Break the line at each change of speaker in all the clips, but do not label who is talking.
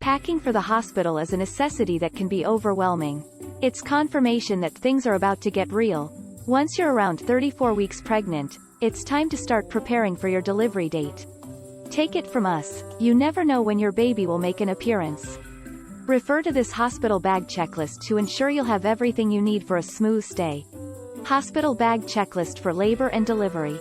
Packing for the hospital is a necessity that can be overwhelming. It's confirmation that things are about to get real. Once you're around 34 weeks pregnant, it's time to start preparing for your delivery date. Take it from us, you never know when your baby will make an appearance. Refer to this hospital bag checklist to ensure you'll have everything you need for a smooth stay. Hospital bag checklist for labor and delivery.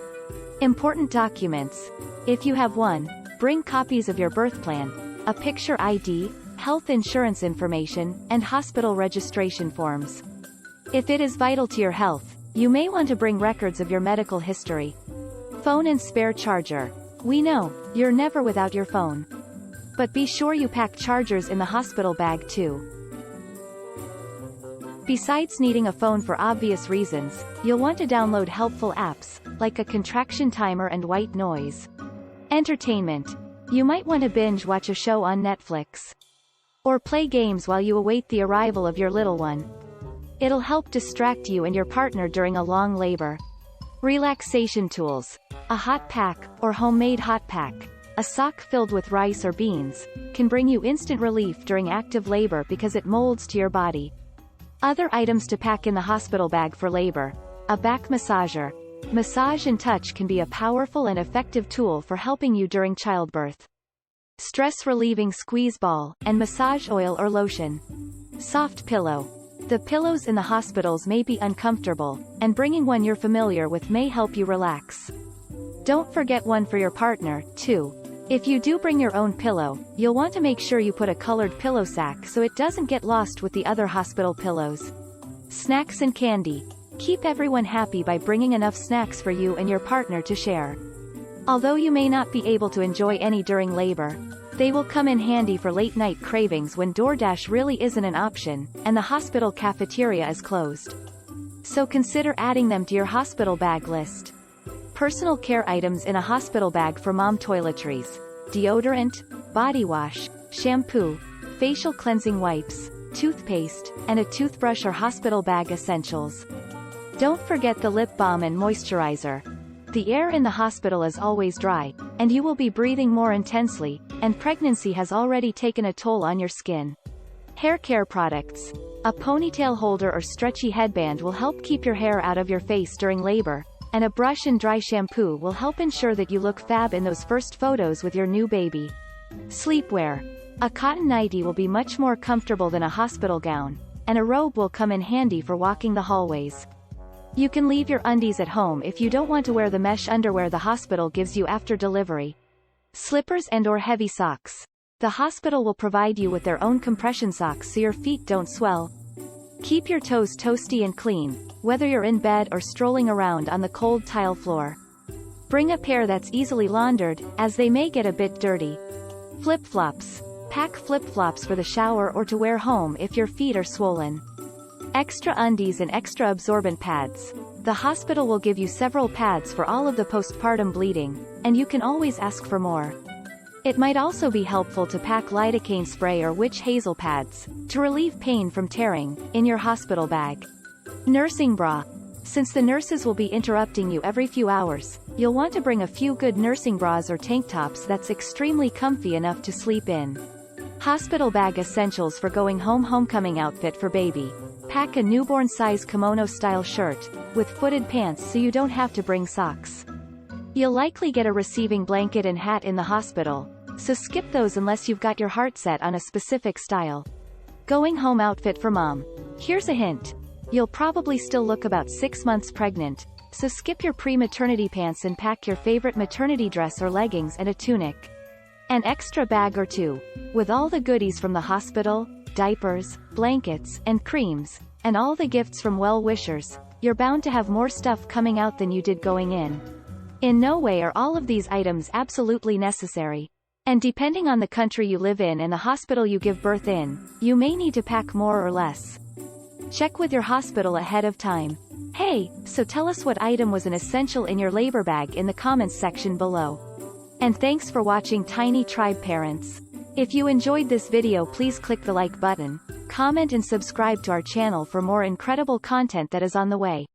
Important documents. If you have one, bring copies of your birth plan, a picture ID, health insurance information, and hospital registration forms. If it is vital to your health, you may want to bring records of your medical history. Phone and spare charger. We know, you're never without your phone. But be sure you pack chargers in the hospital bag too. Besides needing a phone for obvious reasons, you'll want to download helpful apps, like a contraction timer and white noise. Entertainment. You might want to binge watch a show on Netflix. Or play games while you await the arrival of your little one. It'll help distract you and your partner during a long labor. Relaxation tools. A hot pack, or homemade hot pack, a sock filled with rice or beans, can bring you instant relief during active labor because it molds to your body. Other items to pack in the hospital bag for labor. A back massager. Massage and touch can be a powerful and effective tool for helping you during childbirth. Stress-relieving squeeze ball, and massage oil or lotion. Soft pillow. The pillows in the hospitals may be uncomfortable, and bringing one you're familiar with may help you relax. Don't forget one for your partner, too. If you do bring your own pillow, you'll want to make sure you put a colored pillow sack so it doesn't get lost with the other hospital pillows. Snacks and candy. Keep everyone happy by bringing enough snacks for you and your partner to share. Although you may not be able to enjoy any during labor, they will come in handy for late-night cravings when DoorDash really isn't an option, and the hospital cafeteria is closed. So consider adding them to your hospital bag list. Personal care items in a hospital bag for mom: toiletries, deodorant, body wash, shampoo, facial cleansing wipes, toothpaste, and a toothbrush are hospital bag essentials. Don't forget the lip balm and moisturizer. The air in the hospital is always dry, and you will be breathing more intensely, and pregnancy has already taken a toll on your skin. Hair care products. A ponytail holder or stretchy headband will help keep your hair out of your face during labor, and a brush and dry shampoo will help ensure that you look fab in those first photos with your new baby. Sleepwear. A cotton nightie will be much more comfortable than a hospital gown, and a robe will come in handy for walking the hallways. You can leave your undies at home if you don't want to wear the mesh underwear the hospital gives you after delivery. Slippers and/or heavy socks. The hospital will provide you with their own compression socks so your feet don't swell. Keep your toes toasty and clean, whether you're in bed or strolling around on the cold tile floor. Bring a pair that's easily laundered, as they may get a bit dirty. Flip-flops. Pack flip-flops for the shower or to wear home if your feet are swollen. Extra undies and extra absorbent pads. The hospital will give you several pads for all of the postpartum bleeding, and you can always ask for more. It might also be helpful to pack lidocaine spray or witch hazel pads, to relieve pain from tearing, in your hospital bag. Nursing bra. Since the nurses will be interrupting you every few hours, you'll want to bring a few good nursing bras or tank tops that's extremely comfy enough to sleep in. Hospital bag essentials for going home: homecoming outfit for baby. Pack a newborn-size kimono-style shirt, with footed pants so you don't have to bring socks. You'll likely get a receiving blanket and hat in the hospital, so skip those unless you've got your heart set on a specific style. Going home outfit for mom. Here's a hint. You'll probably still look about 6 months pregnant, so skip your pre-maternity pants and pack your favorite maternity dress or leggings and a tunic. An extra bag or two, with all the goodies from the hospital, diapers, blankets, and creams, and all the gifts from well-wishers. You're bound to have more stuff coming out than you did going in. In no way are all of these items absolutely necessary. And depending on the country you live in and the hospital you give birth in, you may need to pack more or less. Check with your hospital ahead of time. Hey, so tell us what item was an essential in your labor bag in the comments section below. And thanks for watching, Tiny Tribe parents. If you enjoyed this video, please click the like button, comment and subscribe to our channel for more incredible content that is on the way.